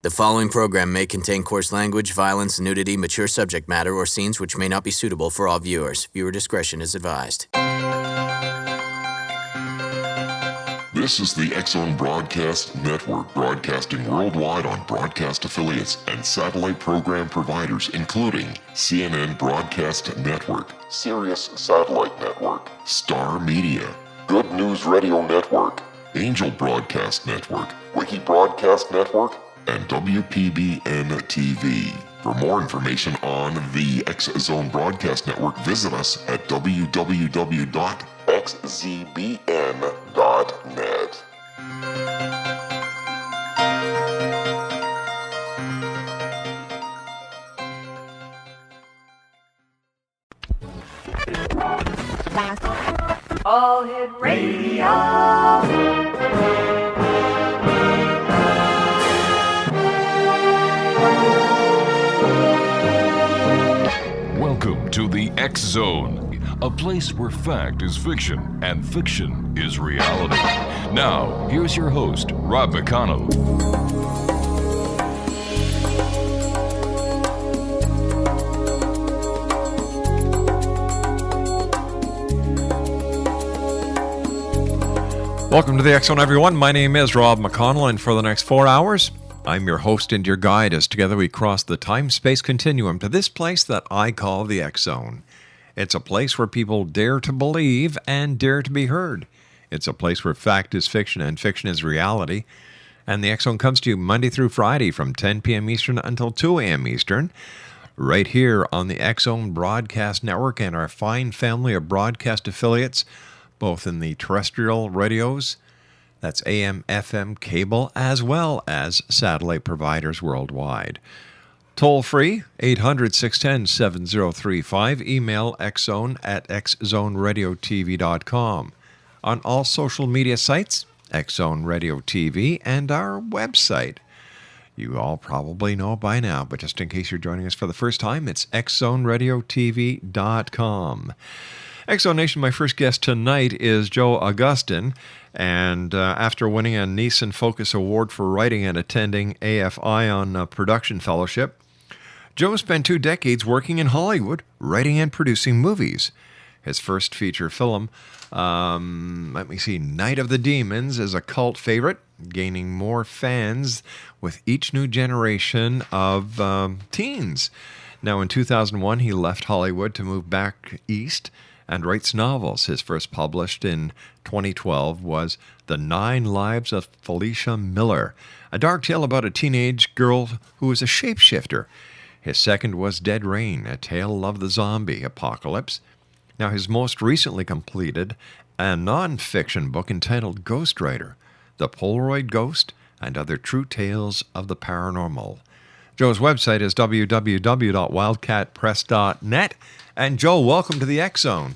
The following program may contain coarse language, violence, nudity, mature subject matter, or scenes which may not be suitable for all viewers. Viewer discretion is advised. This is the X-Zone Broadcast Network, broadcasting worldwide on broadcast affiliates and satellite program providers, including CNN Broadcast Network, Sirius Satellite Network, Star Media, Good News Radio Network, Angel Broadcast Network, Wiki Broadcast Network, and WPBN TV. For more information on the X-Zone Broadcast Network, visit us at www.xzbn.net. All Hit Radio. Welcome to the X-Zone, a place where fact is fiction and fiction is reality. Now, here's your host, Rob McConnell. Welcome to the X-Zone, everyone. My name is Rob McConnell, and for the next 4 hours, I'm your host and your guide as together we cross the time-space continuum to this place that I call the X-Zone. It's a place where people dare to believe and dare to be heard. It's a place where fact is fiction and fiction is reality. And the X-Zone comes to you Monday through Friday from 10 p.m. Eastern until 2 a.m. Eastern, right here on the X-Zone Broadcast Network and our fine family of broadcast affiliates, both in the terrestrial radios, that's AM, FM, cable, as well as satellite providers worldwide. Toll free, 800-610-7035. Email xzone@xzoneradiotv.com. On all social media sites, X-Zone Radio TV, and our website. You all probably know by now, but just in case you're joining us for the first time, it's xzoneradiotv.com. X-Zone Nation, my first guest tonight is Joe Augustyn, and after winning a Nissan Focus Award for writing and attending AFI on Production Fellowship, Joe spent 2 decades working in Hollywood, writing and producing movies. His first feature film, Night of the Demons, is a cult favorite, gaining more fans with each new generation of teens. Now, in 2001, he left Hollywood to move back east and writes novels. His first published in 2012 was The 9 Lives of Felicia Miller, a dark tale about a teenage girl who is a shapeshifter. His second was Dead Rain, a tale of the zombie apocalypse. Now, his most recently completed a non-fiction book entitled Ghostwriter, The Polaroid Ghost and Other True Tales of the Paranormal. Joe's website is www.wildcatpress.net. And Joe, welcome to the X-Zone.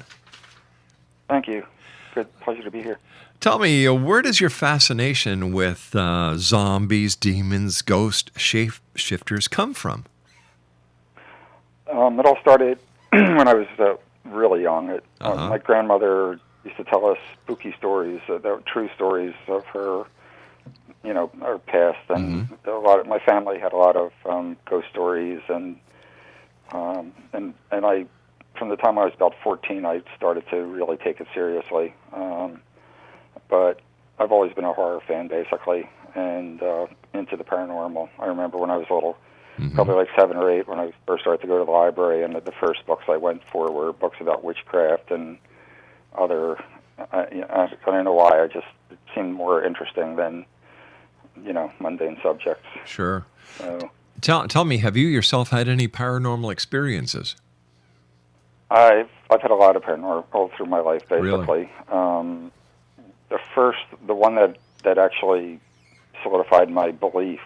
Thank you. Good pleasure to be here. Tell me, where does your fascination with zombies, demons, ghosts, shapeshifters come from? It all started when I was really young. My grandmother used to tell us spooky stories, true stories of her, our past, and my family had a lot of ghost stories, and I, from the time I was about 14, I started to really take it seriously. But I've always been a horror fan, basically, and into the paranormal. I remember when I was little, probably like 7 or 8, when I first started to go to the library, and the first books I went for were books about witchcraft and other, I don't know why, it seemed more interesting than, mundane subjects. Sure. So, Tell me, have you yourself had any paranormal experiences? I've had a lot of paranormal all through my life, basically. Really? The one that actually solidified my belief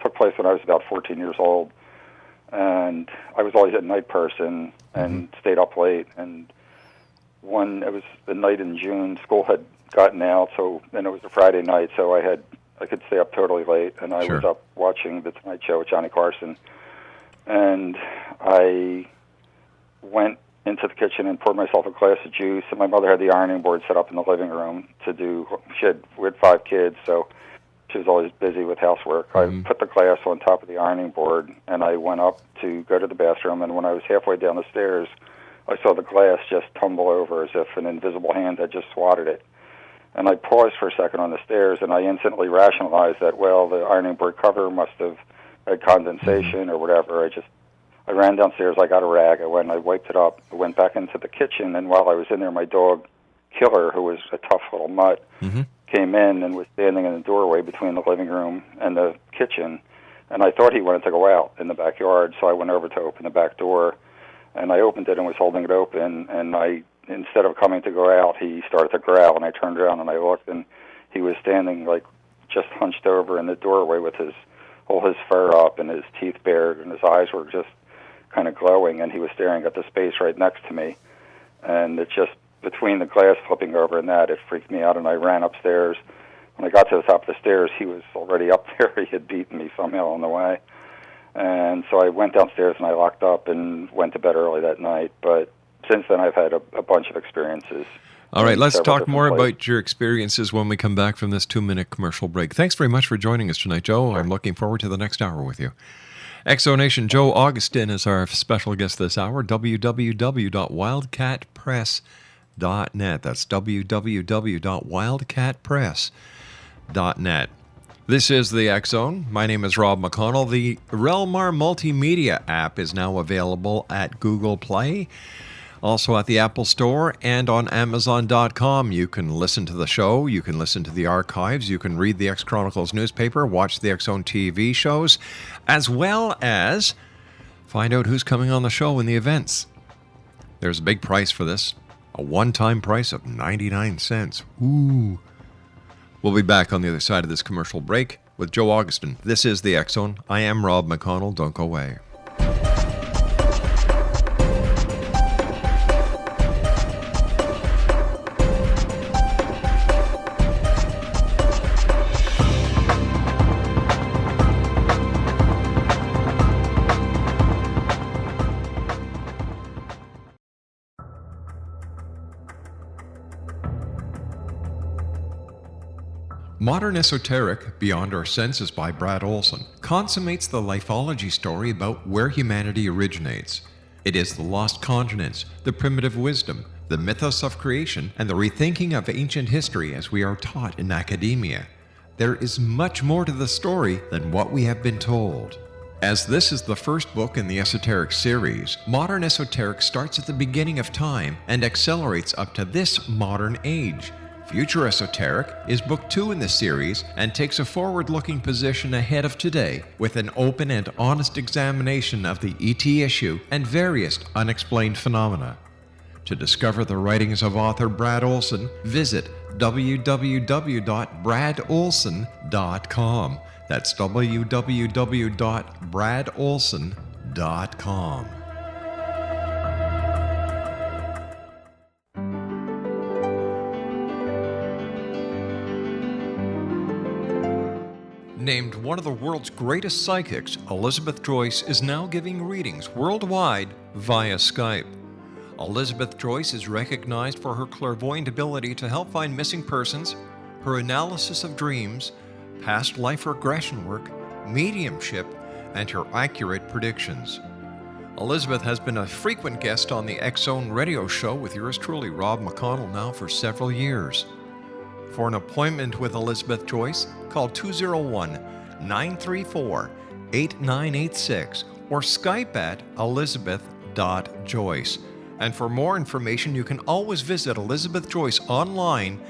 took place when I was about 14 years old, and I was always a night person and stayed up late. And when it was the night in June, school had gotten out, and it was a Friday night, so I could stay up totally late, and I was up watching The Tonight Show with Johnny Carson, and I went into the kitchen and poured myself a glass of juice, and my mother had the ironing board set up in the living room to do. We had 5 kids, so she was always busy with housework. I put the glass on top of the ironing board, and I went up to go to the bathroom, and when I was halfway down the stairs, I saw the glass just tumble over as if an invisible hand had just swatted it. And I paused for a second on the stairs, and I instantly rationalized that, well, the ironing board cover must have had condensation or whatever. I ran downstairs, I got a rag, I went and I wiped it up, I went back into the kitchen, and while I was in there, my dog, Killer, who was a tough little mutt, came in and was standing in the doorway between the living room and the kitchen, and I thought he wanted to go out in the backyard, so I went over to open the back door, and I opened it and was holding it open, and instead of coming to go out, he started to growl, and I turned around and I looked, and he was standing like just hunched over in the doorway with his fur up and his teeth bared, and his eyes were just kind of glowing, and he was staring at the space right next to me, and it just, between the glass flipping over and that, it freaked me out, and I ran upstairs. When I got to the top of the stairs, he was already up there. He had beaten me somehow on the way, and so I went downstairs and I locked up and went to bed early that night, but since then I've had a bunch of experiences. All right, let's talk more about your experiences when we come back from this 2-minute commercial break. Thanks very much for joining us tonight, Joe. Sure. I'm looking forward to the next hour with you. Exonation Joe Augustyn is our special guest this hour. www.wildcatpress.net. That's www.wildcatpress.net. This is the X Zone. My name is Rob McConnell. The REL-MAR multimedia app is now available at Google Play, also at the Apple Store, and on Amazon.com. You can listen to the show, you can listen to the archives, you can read the X Chronicles newspaper, watch the X Zone TV shows, as well as find out who's coming on the show and the events. There's a big price for this, a one-time price of 99 cents. Ooh. We'll be back on the other side of this commercial break with Joe Augustyn. This is the X Zone. I am Rob McConnell. Don't go away. Modern Esoteric, Beyond Our Senses by Brad Olson, consummates the lifeology story about where humanity originates. It is the lost continents, the primitive wisdom, the mythos of creation, and the rethinking of ancient history as we are taught in academia. There is much more to the story than what we have been told. As this is the first book in the Esoteric series, Modern Esoteric starts at the beginning of time and accelerates up to this modern age. Future Esoteric is book 2 in the series and takes a forward-looking position ahead of today with an open and honest examination of the ET issue and various unexplained phenomena. To discover the writings of author Brad Olson, visit www.bradolson.com. That's www.bradolson.com. Named one of the world's greatest psychics, Elizabeth Joyce is now giving readings worldwide via Skype. Elizabeth Joyce is recognized for her clairvoyant ability to help find missing persons, her analysis of dreams, past life regression work, mediumship, and her accurate predictions. Elizabeth has been a frequent guest on the X Zone radio show with yours truly, Rob McConnell, now for several years. For an appointment with Elizabeth Joyce, call 201-934-8986 or Skype at elizabeth.joyce. And for more information, you can always visit Elizabeth Joyce online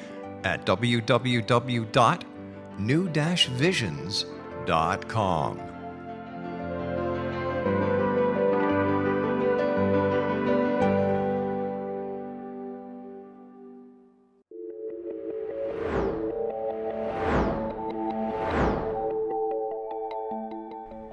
at www.new-visions.com.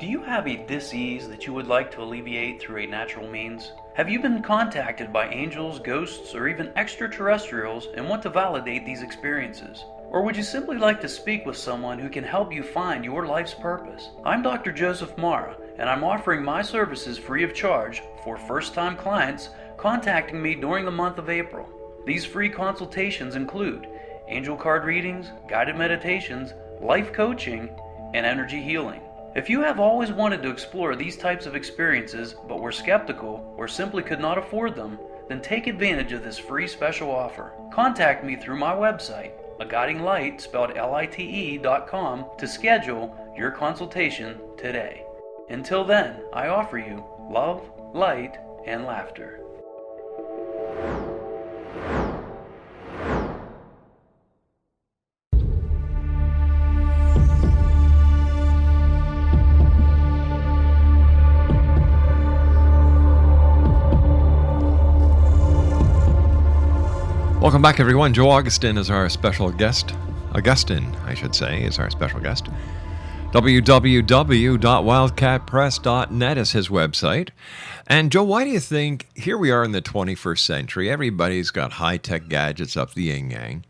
Do you have a dis-ease that you would like to alleviate through a natural means? Have you been contacted by angels, ghosts, or even extraterrestrials and want to validate these experiences? Or would you simply like to speak with someone who can help you find your life's purpose? I'm Dr. Joseph Mara, and I'm offering my services free of charge for first-time clients contacting me during the month of April. These free consultations include angel card readings, guided meditations, life coaching, and energy healing. If you have always wanted to explore these types of experiences but were skeptical or simply could not afford them, then take advantage of this free special offer. Contact me through my website, aguidinglight, spelled lite.com, to schedule your consultation today. Until then, I offer you love, light, and laughter. Welcome back, everyone. Joe Augustyn is our special guest. Augustyn, I should say, is our special guest. www.wildcatpress.net is his website. And Joe, why do you think, here we are in the 21st century, everybody's got high-tech gadgets up the yin-yang,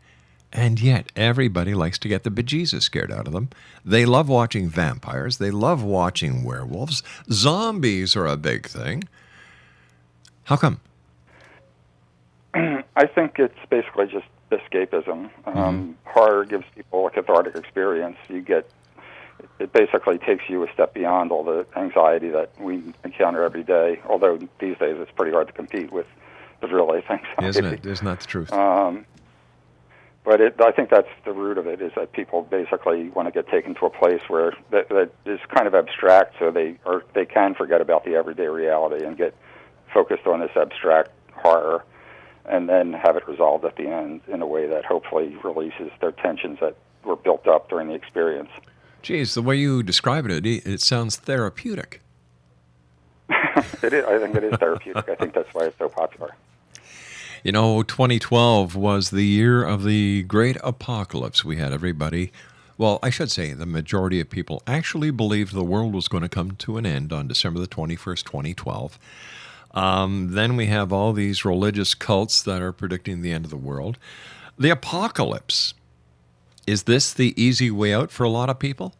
and yet everybody likes to get the bejesus scared out of them. They love watching vampires. They love watching werewolves. Zombies are a big thing. How come? I think it's basically just escapism. Horror gives people a cathartic experience. It basically takes you a step beyond all the anxiety that we encounter every day, although these days it's pretty hard to compete with the real-life anxiety. Isn't it? Isn't that the truth? But I think that's the root of it, is that people basically want to get taken to a place where that is kind of abstract, so they can forget about the everyday reality and get focused on this abstract horror, and then have it resolved at the end in a way that hopefully releases their tensions that were built up during the experience. Geez, the way you describe it sounds therapeutic. It is. I think it is therapeutic. I think that's why it's so popular. You know, 2012 was the year of the great apocalypse. We had everybody, well, I should say the majority of people actually believed the world was going to come to an end on December the 21st, 2012. Then we have all these religious cults that are predicting the end of the world. The apocalypse, is this the easy way out for a lot of people?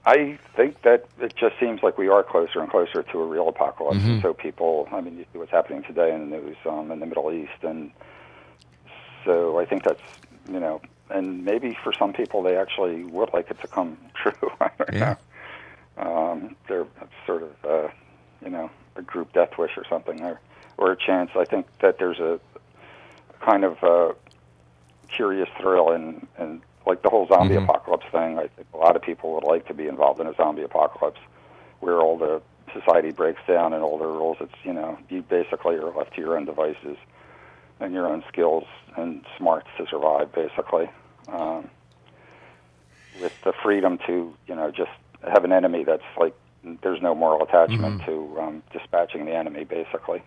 I think that it just seems like we are closer and closer to a real apocalypse. And so people, I mean, you see what's happening today in the news in the Middle East. And so I think that's, and maybe for some people they actually would like it to come true. I don't know. They're sort of, a group death wish or something, or a chance. I think that there's a kind of curious thrill in like the whole zombie apocalypse thing. I think a lot of people would like to be involved in a zombie apocalypse where all the society breaks down and all the rules. It's, you basically are left to your own devices and your own skills and smarts to survive, basically, with the freedom to, just have an enemy that's like there's no moral attachment to dispatching the enemy, basically.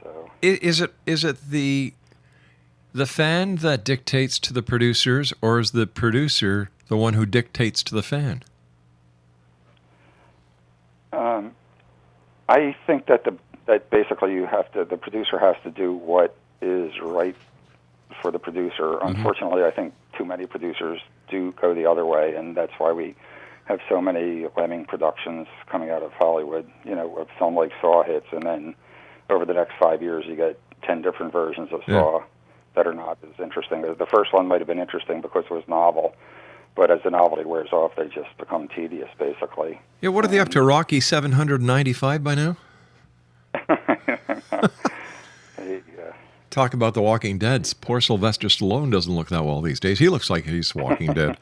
So Is it the fan that dictates to the producers, or is the producer the one who dictates to the fan? I think that that basically the producer has to do what is right for the producer. Unfortunately, I think too many producers do go the other way, and that's why we have so many lemming productions coming out of Hollywood. A film like Saw hits, and then over the next 5 years, you get 10 different versions of Saw that are not as interesting. The first one might have been interesting because it was novel, but as the novelty wears off, they just become tedious, basically. Yeah, what are they up to? Rocky 795 by now? Talk about The Walking Dead. Poor Sylvester Stallone doesn't look that well these days. He looks like he's Walking Dead.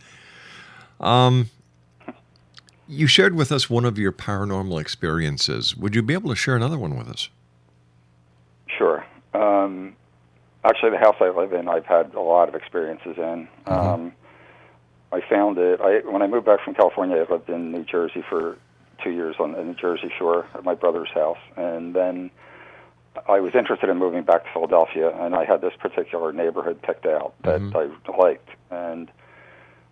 You shared with us one of your paranormal experiences. Would you be able to share another one with us? Sure. Actually, the house I live in, I've had a lot of experiences in. I found it, when I moved back from California, I lived in New Jersey for 2 years on the New Jersey shore at my brother's house. And then I was interested in moving back to Philadelphia, and I had this particular neighborhood picked out that I liked. And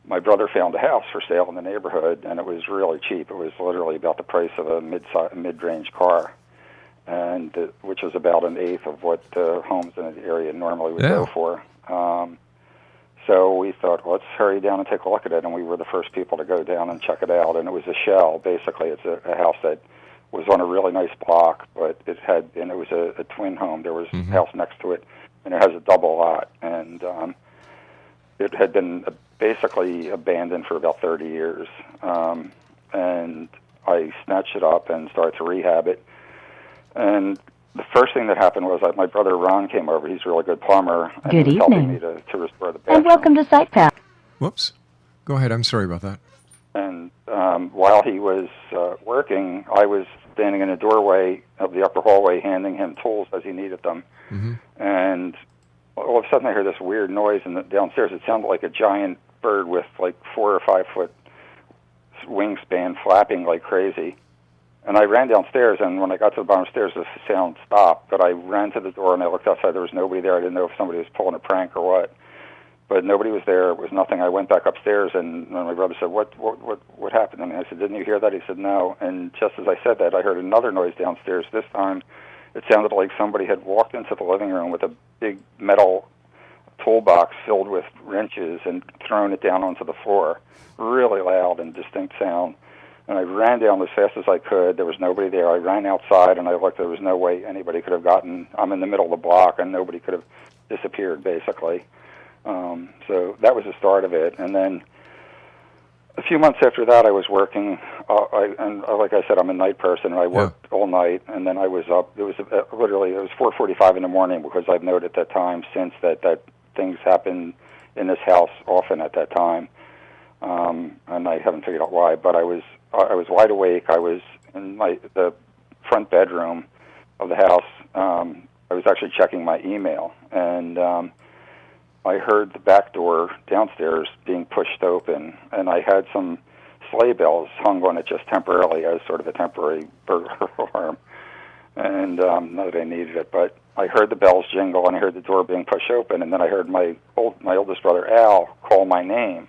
my brother found a house for sale in the neighborhood, and it was really cheap. It was literally about the price of a mid-range car, and which was about an eighth of what homes in the area normally would go for. So we thought, well, let's hurry down and take a look at it, and we were the first people to go down and check it out. And it was a shell. Basically, it's a house that was on a really nice block, but it was a twin home. There was a house next to it and it has a double lot, and it had been basically abandoned for about 30 years, and I snatched it up and started to rehab it. And the first thing that happened was that my brother Ron came over. He's a really good plumber, and Good he was helping evening. me to restore the bathroom. And welcome to SitePath. Whoops. Go ahead. I'm sorry about that. And while he was working, I was standing in the doorway of the upper hallway handing him tools as he needed them. Mm-hmm. And all of a sudden I heard this weird noise downstairs. It sounded like a giant bird with like 4 or 5 foot wingspan flapping like crazy. And I ran downstairs, and when I got to the bottom of the stairs, the sound stopped. But I ran to the door, and I looked outside. There was nobody there. I didn't know if somebody was pulling a prank or what. But nobody was there. It was nothing. I went back upstairs, and my brother said, "What happened?" And I said, "Didn't you hear that?" He said, "No." And just as I said that, I heard another noise downstairs. This time, it sounded like somebody had walked into the living room with a big metal toolbox filled with wrenches and thrown it down onto the floor. Really loud and distinct sound. And I ran down as fast as I could. There was nobody there. I ran outside, and I looked. There was no way anybody could have gotten. I'm in the middle of the block, and nobody could have disappeared, basically. So that was the start of it. And then a few months after that, I was working. Like I said, I'm a night person, and I worked all night. And then I was up. It was literally 4:45 in the morning, because I've noted at that time since that things happen in this house often at that time. And I haven't figured out why, but I was wide awake. I was in the front bedroom of the house. I was actually checking my email, and I heard the back door downstairs being pushed open, and I had some sleigh bells hung on it just temporarily as sort of a temporary burglar alarm, and not that I needed it, but I heard the bells jingle, and I heard the door being pushed open, and then I heard my oldest brother, Al, call my name.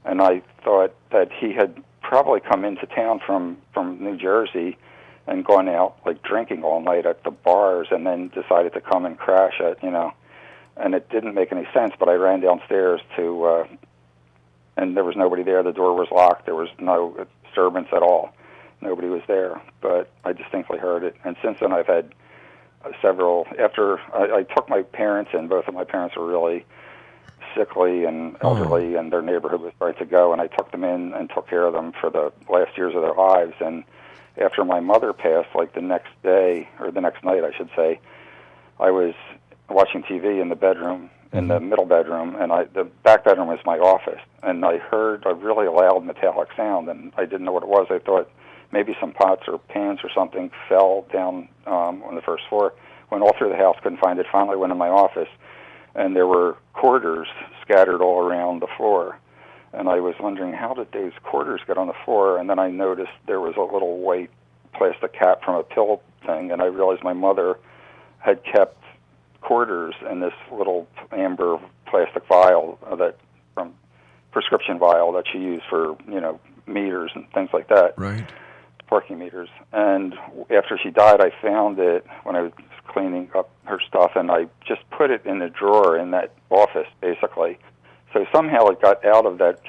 And I thought that he had probably come into town from New Jersey and gone out like drinking all night at the bars, and then decided to come and crash it, And it didn't make any sense, but I ran downstairs and there was nobody there. The door was locked. There was no disturbance at all. Nobody was there, but I distinctly heard it. And since then I've had several, after I took my parents in. Both of my parents were really sickly and elderly, and their neighborhood was ready to go, and I took them in and took care of them for the last years of their lives. And after my mother passed, like the next day, or the next night, I should say, I was watching TV in the bedroom, in the middle bedroom, and the back bedroom was my office, and I heard a really loud metallic sound, and I didn't know what it was. I thought maybe some pots or pans or something fell down on the first floor. Went all through the house, couldn't find it, finally went in my office, and there were quarters scattered all around the floor. And I was wondering, how did those quarters get on the floor? And then I noticed there was a little white plastic cap from a pill thing, and I realized my mother had kept quarters in this little amber plastic vial, from prescription vial that she used for, meters and things like that. Right. Parking meters. And after she died, I found it when I was cleaning up her stuff, and I just put it in a drawer in that office, basically. So somehow it got out of that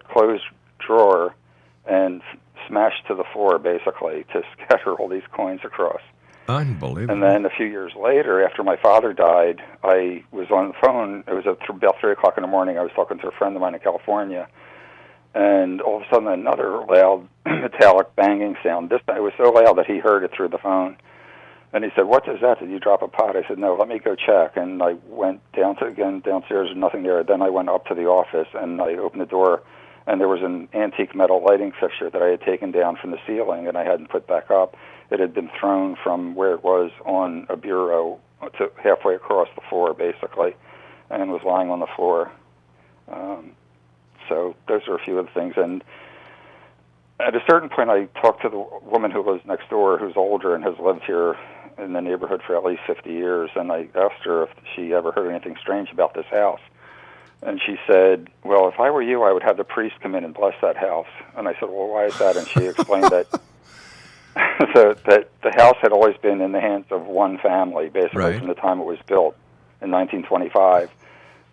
closed drawer and smashed to the floor, basically, to scatter all these coins across. Unbelievable. And then a few years later, after my father died, I was on the phone. It was about 3 o'clock in the morning. I was talking to a friend of mine in California, and all of a sudden another loud metallic banging sound. This time it was so loud that he heard it through the phone. And he said, "What is that? Did you drop a pot?" I said, "No, let me go check." And I went downstairs, and nothing there. Then I went up to the office, and I opened the door, and there was an antique metal lighting fixture that I had taken down from the ceiling, and I hadn't put back up. It had been thrown from where it was on a bureau to halfway across the floor, basically, and was lying on the floor. So those are a few of the things. And at a certain point, I talked to the woman who lives next door, who's older and has lived here in the neighborhood for at least 50 years, and I asked her if she ever heard anything strange about this house. And she said, "Well, if I were you, I would have the priest come in and bless that house." And I said, "Well, why is that?" And she explained that that the house had always been in the hands of one family, basically, from the time it was built in 1925.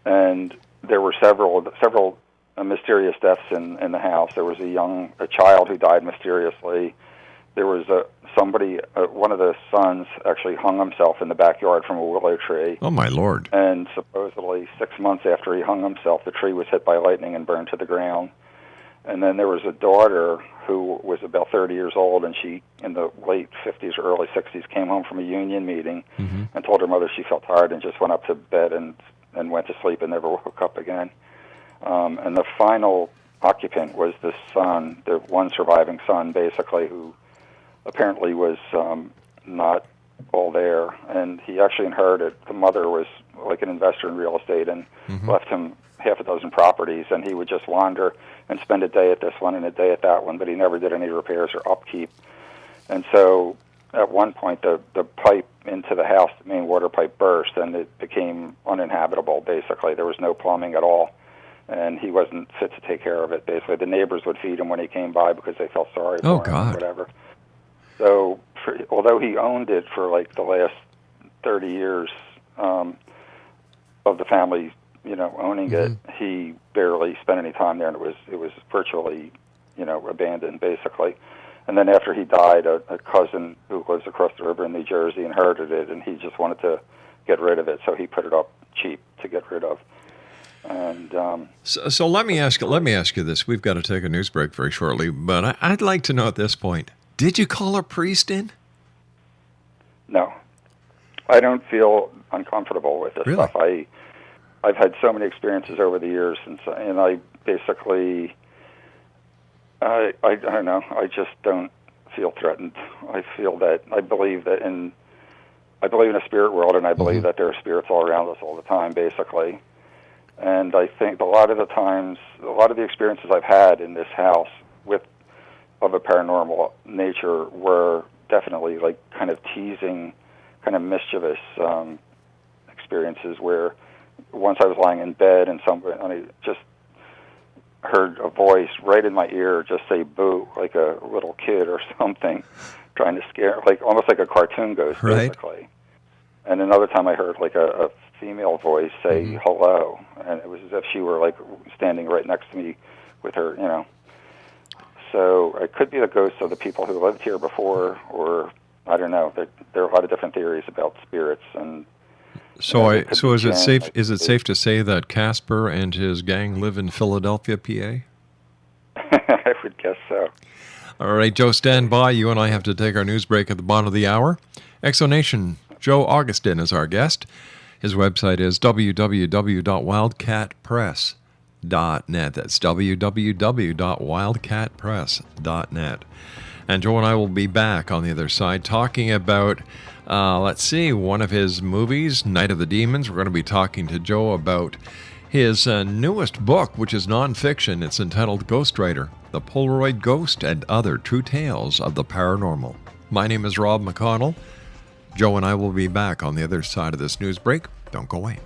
And there were several mysterious deaths in the house. There was a child who died mysteriously. there was one of the sons actually hung himself in the backyard from a willow tree. Oh, my Lord. And supposedly 6 months after he hung himself, the tree was hit by lightning and burned to the ground. And then there was a daughter who was about 30 years old, and she, in the late 50s or early 60s, came home from a union meeting and told her mother she felt tired and just went up to bed and went to sleep and never woke up again. And the final occupant was the son, the one surviving son, basically, who apparently was not all there. And he actually inherited, the mother was like an investor in real estate and left him half a dozen properties, and he would just wander and spend a day at this one and a day at that one, but he never did any repairs or upkeep. And so at one point, the pipe into the house, the main water pipe burst, and it became uninhabitable, basically. There was no plumbing at all, and he wasn't fit to take care of it, basically. The neighbors would feed him when he came by because they felt sorry for him or whatever. So although he owned it for like the last 30 years of the family, owning it, he barely spent any time there, and it was virtually, abandoned, basically. And then after he died, a cousin who lives across the river in New Jersey inherited it, and he just wanted to get rid of it, so he put it up cheap to get rid of. And so let me ask you this. We've got to take a news break very shortly, but I'd like to know at this point, did you call a priest in? No. I don't feel uncomfortable with this stuff. I've had so many experiences over the years, and I basically, I don't know, I just don't feel threatened. I believe in a spirit world, and I believe that there are spirits all around us all the time, basically. And I think a lot of the experiences I've had in this house of a paranormal nature were definitely like kind of teasing, kind of mischievous experiences where once I was lying in bed and I just heard a voice right in my ear just say boo, like a little kid or something, trying to scare, like almost like a cartoon ghost, basically. And another time I heard like a female voice say hello, and it was as if she were like standing right next to me with her, So it could be the ghosts of the people who lived here before, or I don't know. There are a lot of different theories about spirits, and so is it safe? Is it safe to say that Casper and his gang live in Philadelphia, PA? I would guess so. All right, Joe, stand by. You and I have to take our news break at the bottom of the hour. Exonation, Joe Augustyn is our guest. His website is www.wildcatpress.net. That's www.wildcatpress.net. And Joe and I will be back on the other side talking about, one of his movies, Night of the Demons. We're going to be talking to Joe about his newest book, which is nonfiction. It's entitled Ghostwriter, The Polaroid Ghost and Other True Tales of the Paranormal. My name is Rob McConnell. Joe and I will be back on the other side of this news break. Don't go away.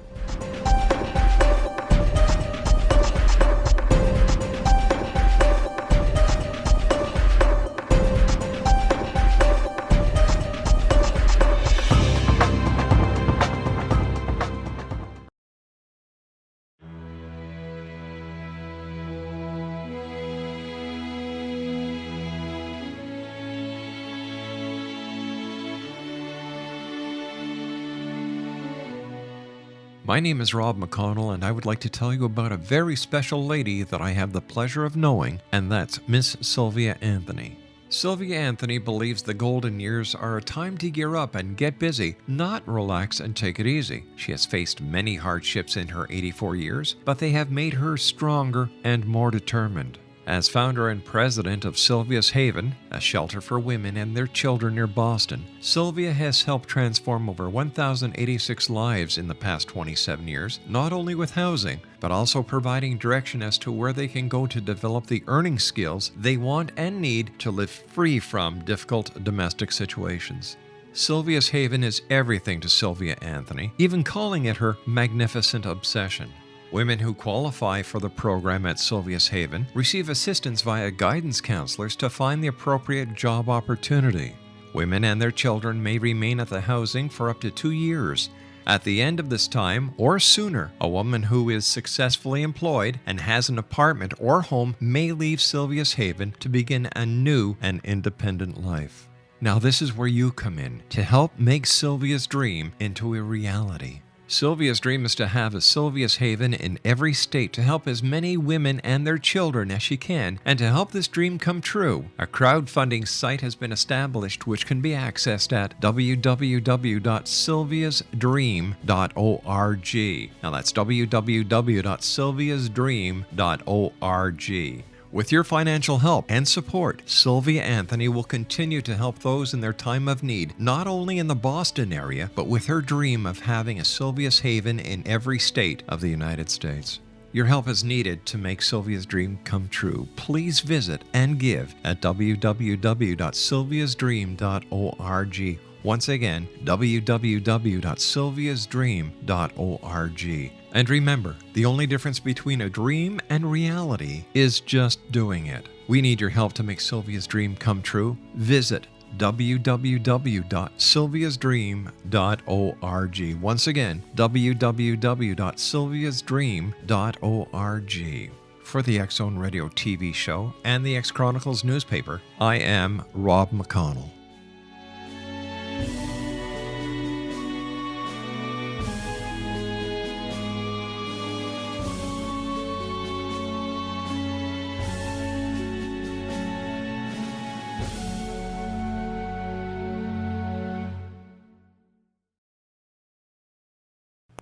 My name is Rob McConnell, and I would like to tell you about a very special lady that I have the pleasure of knowing, and that's Miss Sylvia Anthony. Sylvia Anthony believes the golden years are a time to gear up and get busy, not relax and take it easy. She has faced many hardships in her 84 years, but they have made her stronger and more determined. As founder and president of Sylvia's Haven, a shelter for women and their children near Boston, Sylvia has helped transform over 1,086 lives in the past 27 years, not only with housing, but also providing direction as to where they can go to develop the earning skills they want and need to live free from difficult domestic situations. Sylvia's Haven is everything to Sylvia Anthony, even calling it her magnificent obsession. Women who qualify for the program at Sylvia's Haven receive assistance via guidance counselors to find the appropriate job opportunity. Women and their children may remain at the housing for up to 2 years. At the end of this time, or sooner, a woman who is successfully employed and has an apartment or home may leave Sylvia's Haven to begin a new and independent life. Now this is where you come in to help make Sylvia's dream into a reality. Sylvia's dream is to have a Sylvia's Haven in every state to help as many women and their children as she can, and to help this dream come true, a crowdfunding site has been established which can be accessed at www.sylviasdream.org. Now that's www.sylviasdream.org. With your financial help and support, Sylvia Anthony will continue to help those in their time of need, not only in the Boston area, but with her dream of having a Sylvia's Haven in every state of the United States. Your help is needed to make Sylvia's dream come true. Please visit and give at www.sylviasdream.org. Once again, www.sylviasdream.org. And remember, the only difference between a dream and reality is just doing it. We need your help to make Sylvia's dream come true. Visit www.sylviasdream.org. Once again, www.sylviasdream.org. For the X Zone Radio TV show and the X Chronicles newspaper, I am Rob McConnell.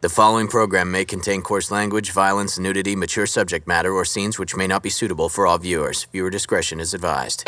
The following program may contain coarse language, violence, nudity, mature subject matter, or scenes which may not be suitable for all viewers. Viewer discretion is advised.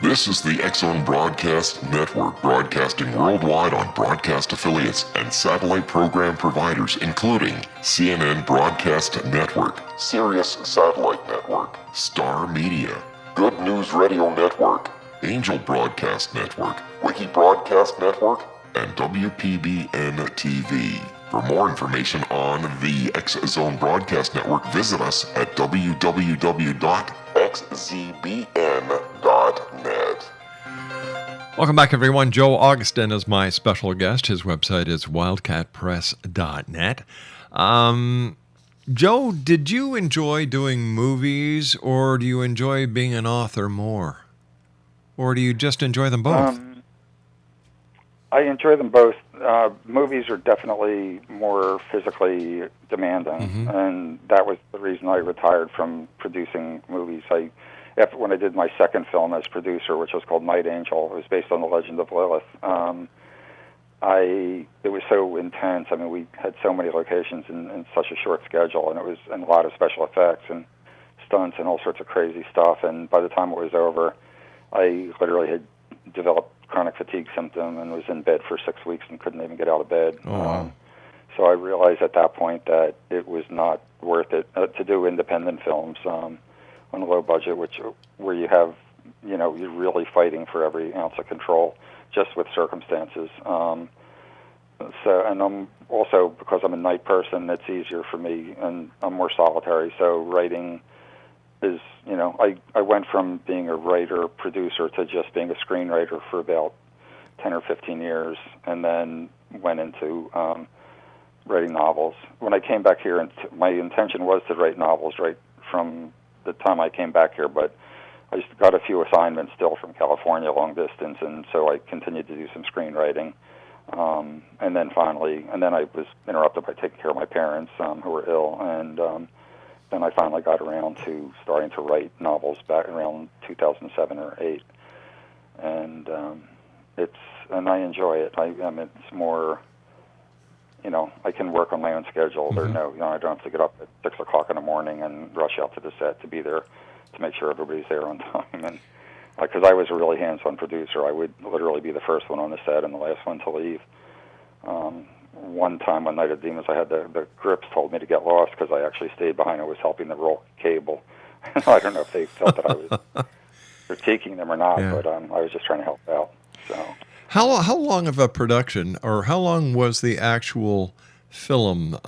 This is the X Zone Broadcast Network, broadcasting worldwide on broadcast affiliates and satellite program providers, including CNN Broadcast Network, Sirius Satellite Network, Star Media, Good News Radio Network, Angel Broadcast Network, Wiki Broadcast Network, and WPBN TV. For more information on the X Zone Broadcast Network, visit us at www.xzbn.net. Welcome back, everyone. Joe Augustyn is my special guest. His website is wildcatpress.net. Joe, did you enjoy doing movies, or do you enjoy being an author more? Or do you just enjoy them both? I enjoy them both. Movies are definitely more physically demanding, and that was the reason I retired from producing movies. When I did my second film as producer, which was called Night Angel, it was based on the legend of Lilith. It was so intense. I mean, we had so many locations in such a short schedule, and it was a lot of special effects and stunts and all sorts of crazy stuff. And by the time it was over, I literally had developed chronic fatigue symptom and was in bed for 6 weeks and couldn't even get out of bed. Oh, wow. So I realized at that point that it was not worth it to do independent films on a low budget, where you have, you're really fighting for every ounce of control just with circumstances. And I'm also, because I'm a night person, it's easier for me, and I'm more solitary. So writing is, I went from being a writer, producer, to just being a screenwriter for about 10 or 15 years, and then went into writing novels. When I came back here, my intention was to write novels right from the time I came back here, but I just got a few assignments still from California, long distance, and so I continued to do some screenwriting. And then I was interrupted by taking care of my parents who were ill, and then I finally got around to starting to write novels back around 2007 or 8, and I enjoy it. It's more, I can work on my own schedule. I don't have to get up at 6 o'clock in the morning and rush out to the set to be there to make sure everybody's there on time. And because I was a really hands-on producer, I would literally be the first one on the set and the last one to leave. One time on Night of Demons, I had the grips told me to get lost because I actually stayed behind. I was helping to roll cable. I don't know if they felt that I was critiquing them or not, but I was just trying to help out. So, how long of a production, or how long was the actual film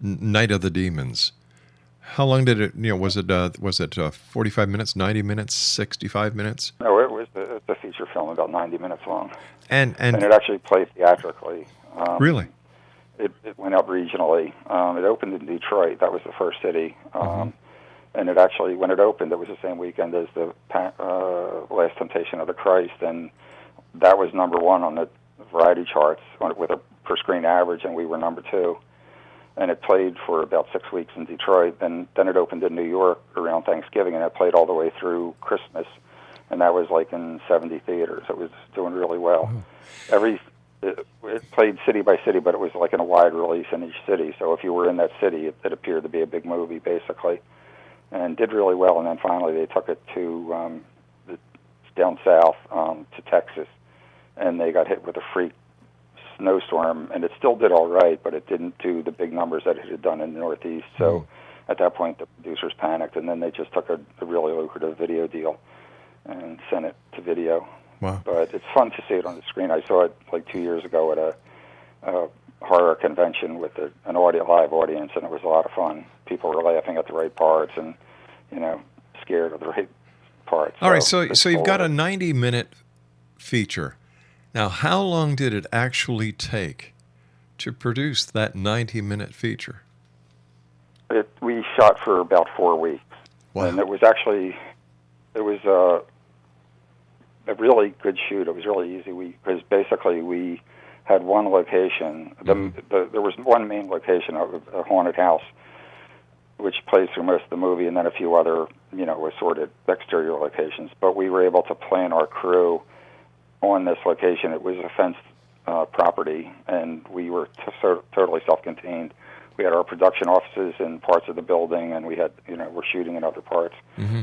Night of the Demons? How long did it? Was it 45 minutes, 90 minutes, 65 minutes? No, it's a feature film about 90 minutes long. And it actually played theatrically. Really? It went out regionally. It opened in Detroit. That was the first city. And it actually, when it opened, it was the same weekend as the Last Temptation of the Christ, and that was number one on the variety charts with a per-screen average, and we were number two. And it played for about 6 weeks in Detroit, and then it opened in New York around Thanksgiving, and it played all the way through Christmas, and that was like in 70 theaters. It was doing really well. It played city by city, but it was like in a wide release in each city, so if you were in that city, it appeared to be a big movie, basically. And did really well, and then finally they took it to down south to Texas, and they got hit with a freak snowstorm, and it still did all right, but it didn't do the big numbers that it had done in the Northeast. So at that point, the producers panicked, and then they just took a really lucrative video deal and sent it to video. Wow. But it's fun to see it on the screen. I saw it like 2 years ago at a horror convention with an live audience, and it was a lot of fun. People were laughing at the right parts and, scared of the right parts. All right, so you've got a 90-minute feature. Now, how long did it actually take to produce that 90-minute feature? We shot for about 4 weeks. Wow. And it was a really good shoot. It was really easy because basically we had one location. There was one main location of a haunted house, which plays through most of the movie, and then a few other, assorted exterior locations. But we were able to plan our crew on this location. It was a fenced property, and we were totally self-contained. We had our production offices in parts of the building, and we had, we're shooting in other parts.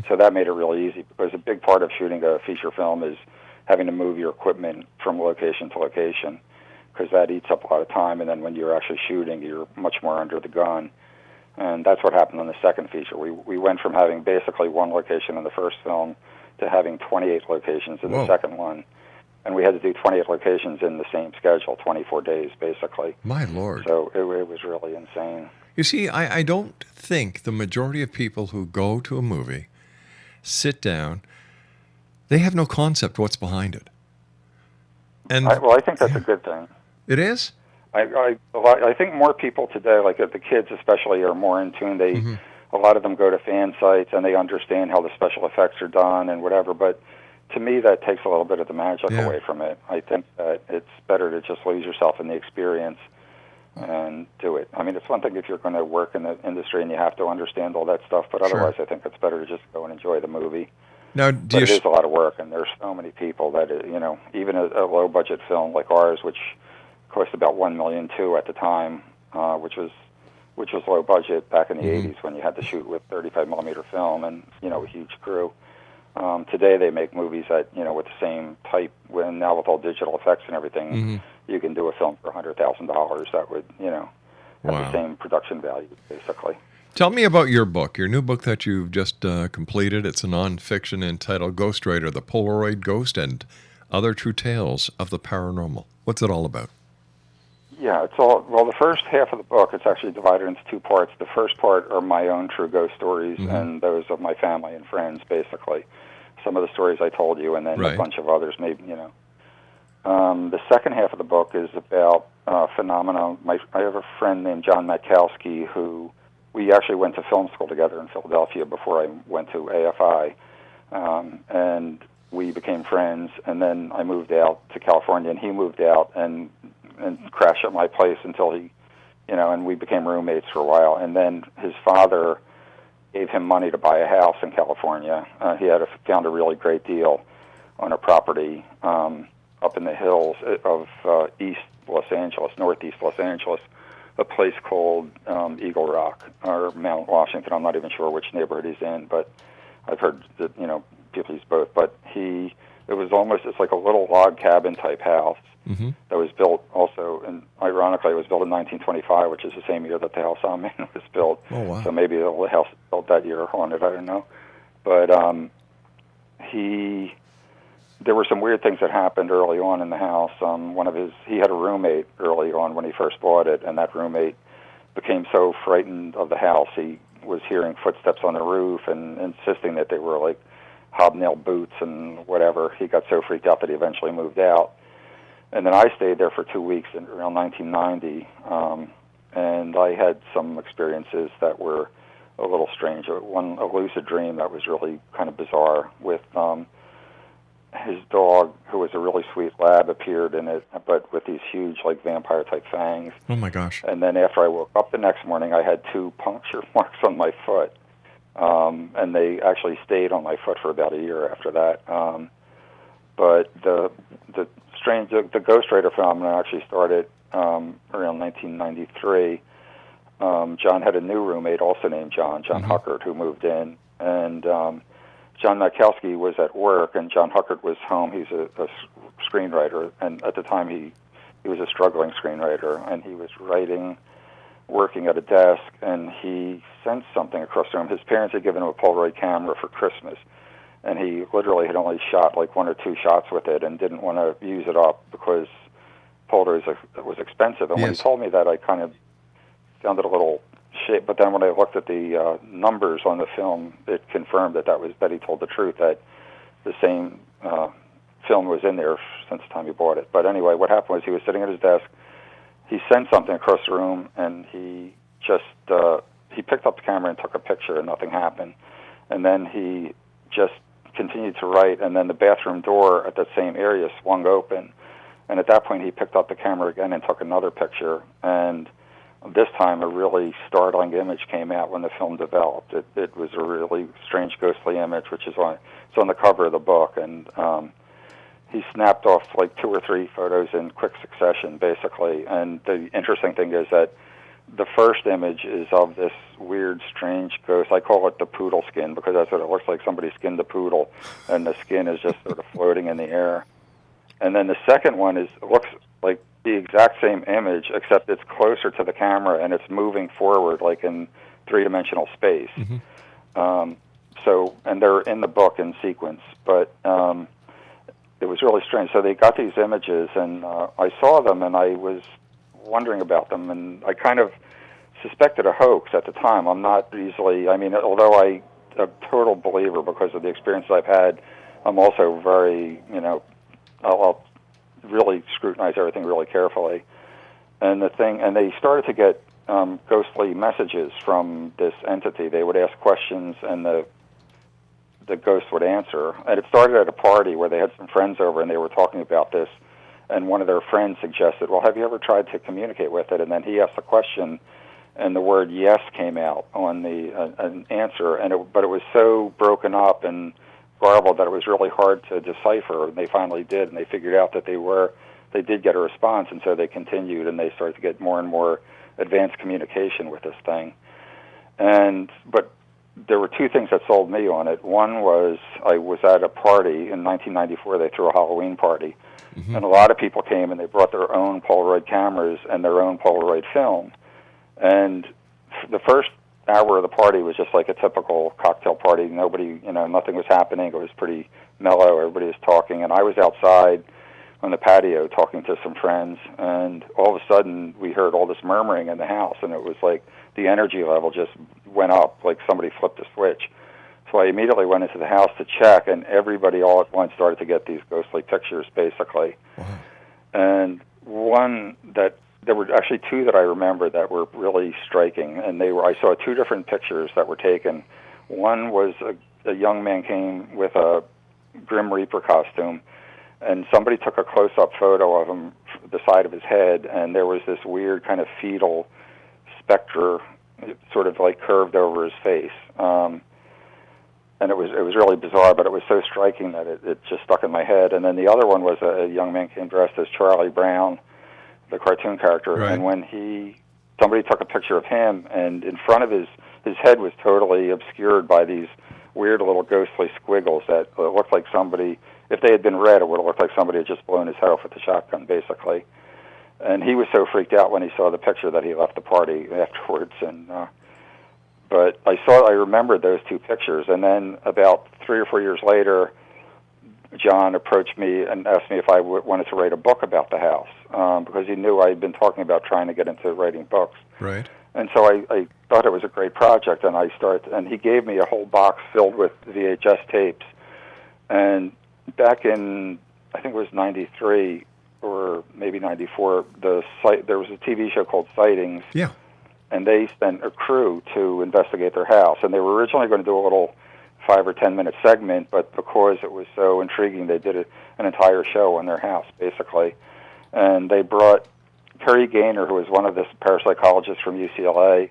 So that made it really easy, because a big part of shooting a feature film is having to move your equipment from location to location, because that eats up a lot of time, and then when you're actually shooting, you're much more under the gun. And that's what happened on the second feature. We went from having basically one location in the first film to having 28 locations in the second one. And we had to do 28 locations in the same schedule, 24 days, basically. My Lord. So it was really insane. You see, I don't think the majority of people who go to a movie, sit down, they have no concept what's behind it. And I think that's a good thing. It is? I think more people today, like the kids especially, are more in tune. A lot of them go to fan sites, and they understand how the special effects are done and whatever, but to me, that takes a little bit of the magic away from it. I think that it's better to just lose yourself in the experience and do it. I mean, it's one thing if you're going to work in the industry and you have to understand all that stuff, but otherwise I think it's better to just go and enjoy the movie. Now, but it is a lot of work, and there's so many people that, even a low-budget film like ours, which cost about $1.2 million at the time, which was low budget back in the 80s when you had to shoot with 35mm film and, a huge crew. Today they make movies that, with the same type, now with all digital effects and everything, you can do a film for $100,000 that would, have the same production value, basically. Tell me about your book, your new book that you've just completed. It's a nonfiction entitled Ghost Rider, The Polaroid Ghost and Other True Tales of the Paranormal. What's it all about? Yeah, the first half of the book, it's actually divided into two parts. The first part are my own true ghost stories and those of my family and friends, basically. Some of the stories I told you, and then a bunch of others, maybe, The second half of the book is about phenomena. I have a friend named John Matkowski who we actually went to film school together in Philadelphia before I went to AFI, and we became friends. And then I moved out to California, and he moved out and crashed at my place until he, and we became roommates for a while. And then his father gave him money to buy a house in California. He found a really great deal on a property up in the hills of northeast Los Angeles, a place called Eagle Rock or Mount Washington. I'm not even sure which neighborhood he's in, but I've heard that people use both. But it's like a little log cabin type house that was built also, and ironically, it was built in 1925, which is the same year that the house I'm in was built. Oh, wow. So maybe the house built that year haunted, I don't know. But there were some weird things that happened early on in the house. He had a roommate early on when he first bought it, and that roommate became so frightened of the house, he was hearing footsteps on the roof and insisting that they were like hobnail boots and whatever. He got so freaked out that he eventually moved out. And then I stayed there for 2 weeks around 1990, and I had some experiences that were a little strange. A lucid dream that was really kind of bizarre with his dog, who was a really sweet lab, appeared in it, but with these huge, like, vampire-type fangs. Oh, my gosh. And then after I woke up the next morning, I had 2 puncture marks on my foot, and they actually stayed on my foot for about a year after that. But the Ghost Rider phenomenon actually started around 1993. John had a new roommate, also named John Huckert, who moved in, and John Makowski was at work, and John Huckert was home. He's a screenwriter, and at the time he was a struggling screenwriter, and he was working at a desk, and he sensed something across the room. His parents had given him a Polaroid camera for Christmas, and he literally had only shot like 1 or 2 shots with it and didn't want to use it up because Polaroid was expensive. And when he told me that, I kind of found it a little shit. But then when I looked at the numbers on the film, it confirmed that he told the truth, that the same film was in there since the time he bought it. But anyway, what happened was he was sitting at his desk. He sensed something across the room, and he just he picked up the camera and took a picture, and nothing happened. And then he just continued to write, and then the bathroom door at that same area swung open. And at that point, he picked up the camera again and took another picture. And this time, a really startling image came out when the film developed. It was a really strange, ghostly image, which is it's on the cover of the book. And he snapped off like 2 or 3 photos in quick succession, basically. And the interesting thing is that the first image is of this weird, strange ghost. I call it the poodle skin because that's what it looks like. Somebody skinned the poodle, and the skin is just sort of floating in the air. And then the second one looks like the exact same image, except it's closer to the camera and it's moving forward like in 3-dimensional space. Mm-hmm. And they're in the book in sequence, but it was really strange. So they got these images, and I saw them, and I was wondering about them, and I kind of suspected a hoax at the time. I'm not easily, although I'm a total believer because of the experience I've had, I'm also very, I'll really scrutinize everything really carefully. And they started to get ghostly messages from this entity. They would ask questions, and the ghost would answer. And it started at a party where they had some friends over, and they were talking about this. And one of their friends suggested, well, have you ever tried to communicate with it? And then he asked a question, and the word yes came out on an answer. But it was so broken up and garbled that it was really hard to decipher. And they finally did, and they figured out that they did get a response, and so they continued, and they started to get more and more advanced communication with this thing. But there were 2 things that sold me on it. One was I was at a party in 1994. They threw a Halloween party. Mm-hmm. And a lot of people came, and they brought their own Polaroid cameras and their own Polaroid film. And the first hour of the party was just like a typical cocktail party. Nobody, nothing was happening. It was pretty mellow. Everybody was talking. And I was outside on the patio talking to some friends. And all of a sudden, we heard all this murmuring in the house. And it was like the energy level just went up, like somebody flipped a switch. So I immediately went into the house to check, and everybody all at once started to get these ghostly pictures, basically. Wow. And there were actually 2 that I remember that were really striking, and I saw 2 different pictures that were taken. One was a young man came with a Grim Reaper costume, and somebody took a close-up photo of him, the side of his head, and there was this weird kind of fetal specter sort of like curved over his face. And it was really bizarre, but it was so striking that it just stuck in my head. And then the other one was a young man came dressed as Charlie Brown, the cartoon character. Right. And when somebody took a picture of him, and in front of his head was totally obscured by these weird little ghostly squiggles that looked like somebody, if they had been red, it would have looked like somebody had just blown his head off with a shotgun, basically. And he was so freaked out when he saw the picture that he left the party afterwards. But I remembered those 2 pictures, and then about 3 or 4 years later, John approached me and asked me if I wanted to write a book about the house, because he knew I had been talking about trying to get into writing books. Right. And so I thought it was a great project, and he gave me a whole box filled with VHS tapes And back in, I think it was 93 or maybe 94, there was a TV show called Sightings. Yeah. And they sent a crew to investigate their house. And they were originally going to do a little 5 or 10 minute segment, but because it was so intriguing, they did an entire show on their house, basically. And they brought Terry Gaynor, who was one of the parapsychologists from UCLA,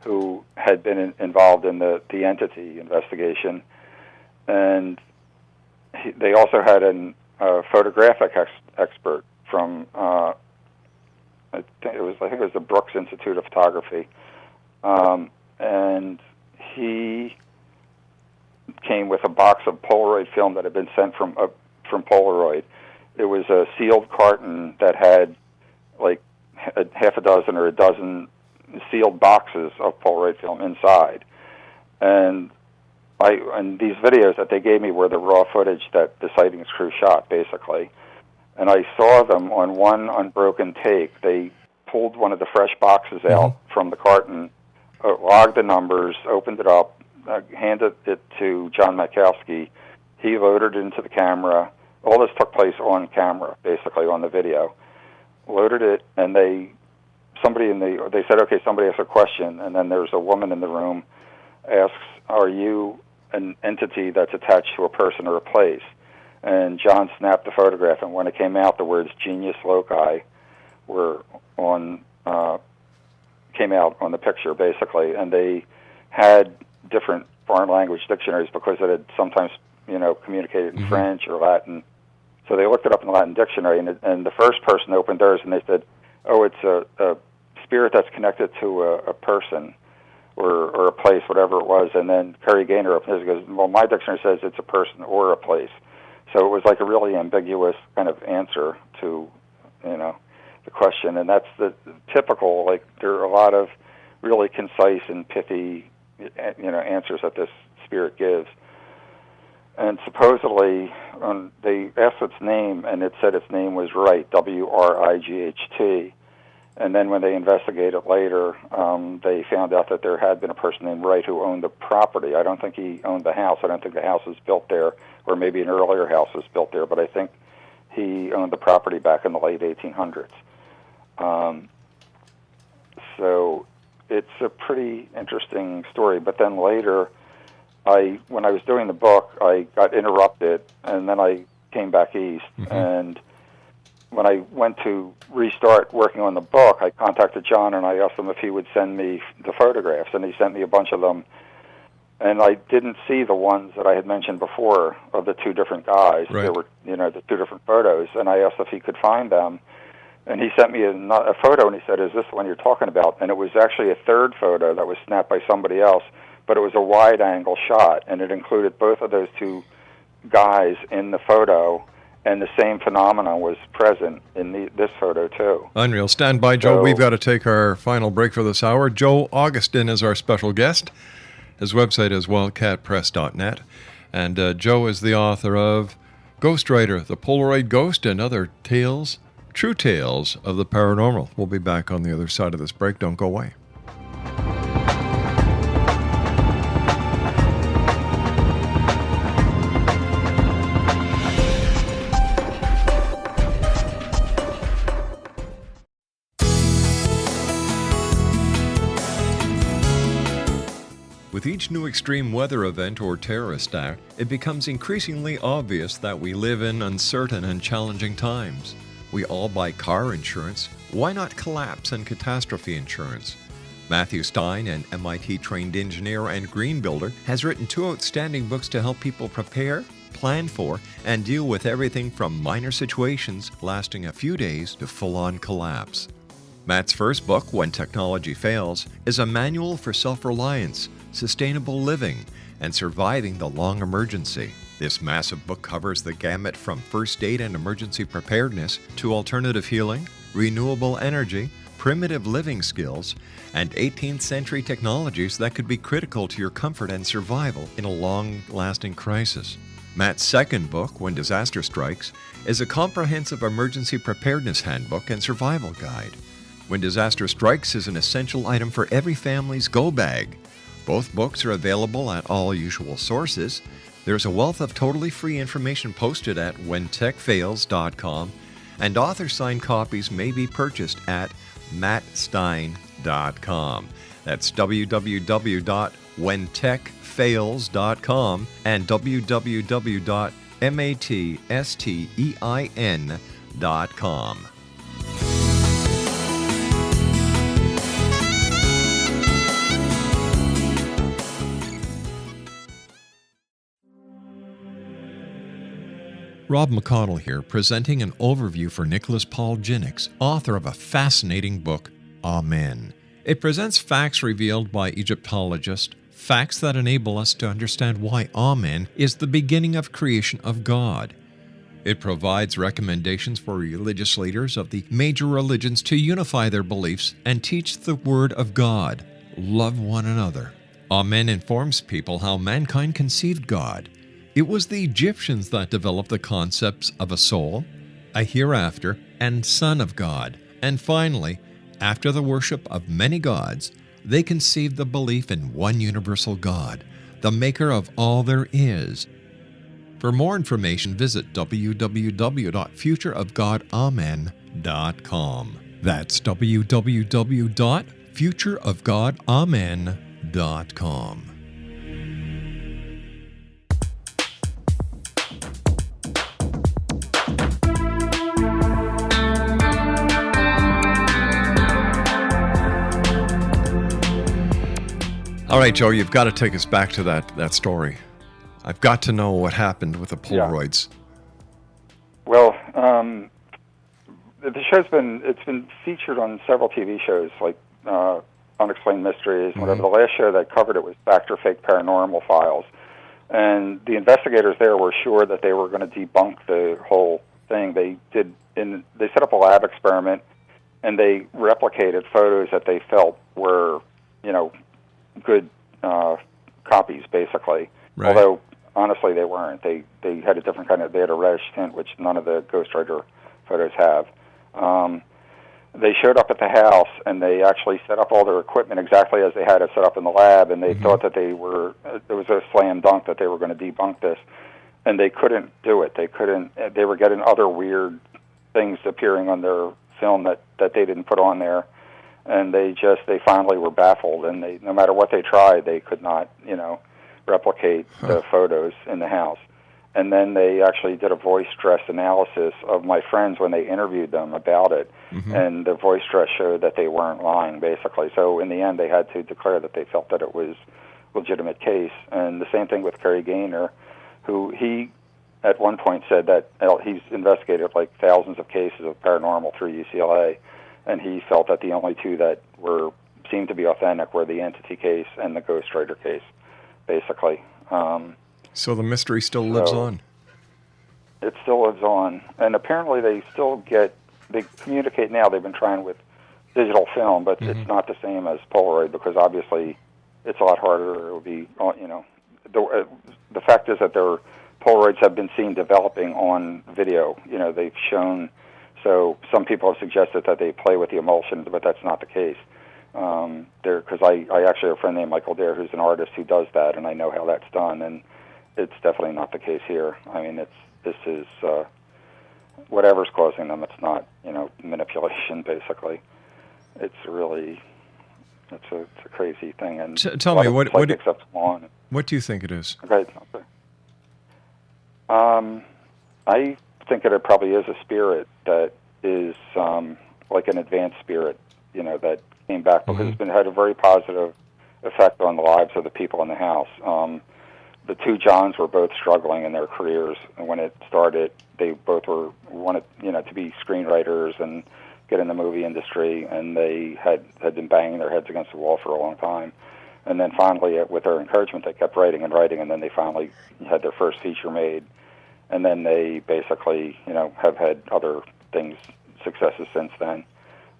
who had been involved in the entity investigation. And they also had a photographic expert from, I think it was the Brooks Institute of Photography. And he came with a box of Polaroid film that had been sent from Polaroid. It was a sealed carton that had like half a dozen or a dozen sealed boxes of Polaroid film inside. And these videos that they gave me were the raw footage that the Sightings crew shot, basically. And I saw them on one unbroken take. They pulled one of the fresh boxes out from the carton, logged the numbers, opened it up, handed it to John Makowski. He loaded it into the camera. All this took place on camera, basically, on the video. Loaded it, and they said, okay, somebody asks a question, and then there's a woman in the room asks, are you an entity that's attached to a person or a place? And John snapped the photograph, and when it came out, the words genius loci came out on the picture, basically, and they had different foreign language dictionaries because it had sometimes, communicated in French or Latin. So they looked it up in the Latin dictionary, and the first person opened theirs, and they said, oh, it's a spirit that's connected to a person or a place, whatever it was. And then Terry Gaynor opened his and goes, well, my dictionary says it's a person or a place. So it was like a really ambiguous kind of answer to, the question. And that's the typical, like, there are a lot of really concise and pithy, answers that this spirit gives. And supposedly, they asked its name, and it said its name was Wright, W-R-I-G-H-T. And then when they investigated later, they found out that there had been a person named Wright who owned the property. I don't think he owned the house. I don't think the house was built there, or maybe an earlier house was built there, but I think he owned the property back in the late 1800s. So it's a pretty interesting story. But then later, when I was doing the book, I got interrupted, and then I came back east. And when I went to restart working on the book, I contacted John, and I asked him if he would send me the photographs, and he sent me a bunch of them. And I didn't see the ones that I had mentioned before of the two different guys. Right. There were, the two different photos, and I asked if he could find them. And he sent me a photo, and he said, is this the one you're talking about? And it was actually a third photo that was snapped by somebody else, but it was a wide-angle shot, and it included both of those two guys in the photo, and the same phenomenon was present in this photo, too. Unreal. Stand by, Joe. We've got to take our final break for this hour. Joe Augustyn is our special guest. His website is wildcatpress.net. And Joe is the author of Ghostwriter, The Polaroid Ghost, and Other Tales, True Tales of the Paranormal. We'll be back on the other side of this break. Don't go away. With each new extreme weather event or terrorist act, it becomes increasingly obvious that we live in uncertain and challenging times. We all buy car insurance. Why not collapse and catastrophe insurance? Matthew Stein, an MIT-trained engineer and green builder, has written 2 outstanding books to help people prepare, plan for, and deal with everything from minor situations lasting a few days to full-on collapse. Matt's first book, When Technology Fails, is a manual for self-reliance, sustainable living, and surviving the long emergency. This massive book covers the gamut from first aid and emergency preparedness to alternative healing, renewable energy, primitive living skills, and 18th century technologies that could be critical to your comfort and survival in a long-lasting crisis. Matt's second book, When Disaster Strikes, is a comprehensive emergency preparedness handbook and survival guide. When Disaster Strikes is an essential item for every family's go bag. Both books are available at all usual sources. There's a wealth of totally free information posted at whentechfails.com, and author-signed copies may be purchased at mattstein.com. That's www.whentechfails.com and www.mattstein.com. Rob McConnell here, presenting an overview for Nicholas Paul Jennings, author of a fascinating book, Amen. It presents facts revealed by Egyptologists, facts that enable us to understand why Amen is the beginning of creation of God. It provides recommendations for religious leaders of the major religions to unify their beliefs and teach the Word of God. Love one another. Amen informs people how mankind conceived God. It was the Egyptians that developed the concepts of a soul, a hereafter, and Son of God. And finally, after the worship of many gods, they conceived the belief in one universal God, the maker of all there is. For more information, visit www.futureofgodamen.com. That's www.futureofgodamen.com. All right, Joe, you've got to take us back to that story. I've got to know what happened with the Polaroids. Yeah. Well, the show's been featured on several TV shows like Unexplained Mysteries, whatever. The last show that covered it was Fact or Fake Paranormal Files, and the investigators there were sure that they were going to debunk the whole thing. They set up a lab experiment, and they replicated photos that they felt were, good copies, basically. Right. Although, honestly, they weren't. They had a different they had a reddish tint, which none of the Ghostwriter photos have. They showed up at the house, and they actually set up all their equipment exactly as they had it set up in the lab, and they thought that it was a slam dunk that they were going to debunk this, and they couldn't do it. They were getting other weird things appearing on their film that they didn't put on there. And they finally were baffled, and no matter what they tried, they could not, replicate the photos in the house. And then they actually did a voice stress analysis of my friends when they interviewed them about it, and the voice stress showed that they weren't lying, basically. So in the end, they had to declare that they felt that it was a legitimate case. And the same thing with Kerry Gaynor, who he at one point said that he's investigated like thousands of cases of paranormal through UCLA, and he felt that the only two that seemed to be authentic were the entity case and the Ghostwriter case, basically. So the mystery still lives on? It still lives on. And apparently they communicate now. They've been trying with digital film, but it's not the same as Polaroid because obviously it's a lot harder. It would be, the fact is that their Polaroids have been seen developing on video. They've shown... So some people have suggested that they play with the emulsions, but that's not the case. Because I actually have a friend named Michael Dare who's an artist who does that, and I know how that's done, and it's definitely not the case here. I mean, this is whatever's causing them. It's not manipulation, basically. It's really it's a crazy thing. And tell me what do you think it is? Okay. I think that it probably is a spirit that is like an advanced spirit, that came back because it's had a very positive effect on the lives of the people in the house. The two Johns were both struggling in their careers, and when it started, they both wanted to be screenwriters and get in the movie industry, and they had been banging their heads against the wall for a long time. And then finally, with their encouragement, they kept writing, and then they finally had their first feature made. And then they basically, have had other successes since then.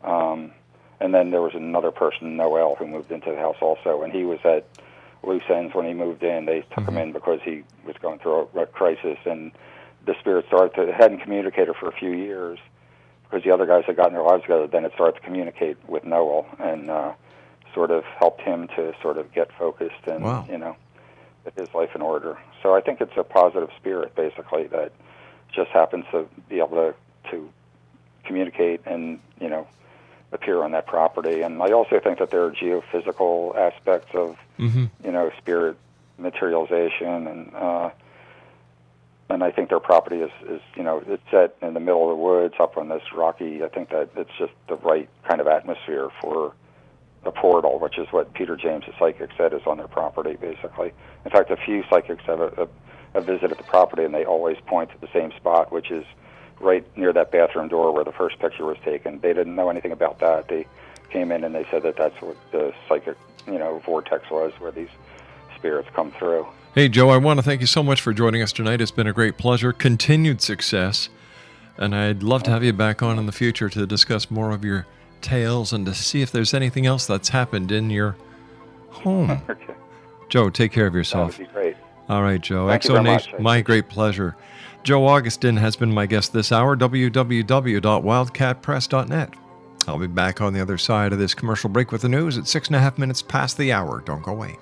And then there was another person, Noel, who moved into the house also, and he was at loose ends when he moved in. They took him in because he was going through a crisis, and the spirit hadn't communicated for a few years because the other guys had gotten their lives together. Then it started to communicate with Noel and sort of helped him to sort of get focused and, his life in order. So I think it's a positive spirit, basically, that just happens to be able to communicate and, appear on that property. And I also think that there are geophysical aspects of, spirit materialization, and I think their property is it's set in the middle of the woods up on this rocky. I think that it's just the right kind of atmosphere for a portal, which is what Peter James, the psychic, said is on their property, basically. In fact, a few psychics have visited the property, and they always point to the same spot, which is right near that bathroom door where the first picture was taken. They didn't know anything about that. They came in and they said that that's what the psychic, vortex was, where these spirits come through. Hey, Joe, I want to thank you so much for joining us tonight. It's been a great pleasure. Continued success. And I'd love to have you back on in the future to discuss more of your tales and to see if there's anything else that's happened in your home. Okay. Joe, take care of yourself. That would be great. All right, Joe. Thank you very much. My great pleasure. Joe Augustyn has been my guest this hour, www.wildcatpress.net. I'll be back on the other side of this commercial break with the news at 6.5 minutes past the hour. Don't go away.